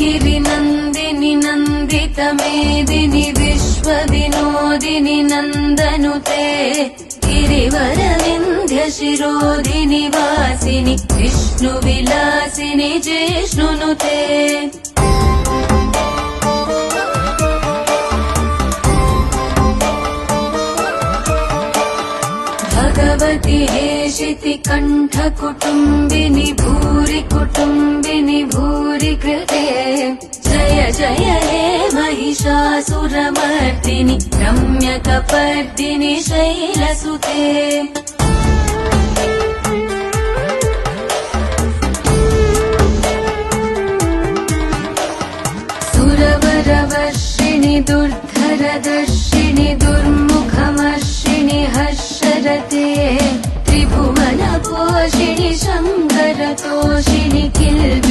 गिरिनन्दिनि नन्दितमेदिनि विश्वविनोदिनि नन्दनुते गिरिवरविन्ध्यशिरोधिनि वासिनि विष्णुविलासिनि जिष्णुनुते भगवति हेशिति कण्ठकुटुम्बिनि भूरि कुटुम्बिनि भूरि कृते जय जय हे महिषासुरमर्दिनि रम्यकपर्दिनि शैलसुते सुरवरवर्षिणि दुर्धरदर्शिनि दुर्मुखमर्षिणि हर्षरते त्रिभुवनपोषिणि शङ्करतोषिणि किल्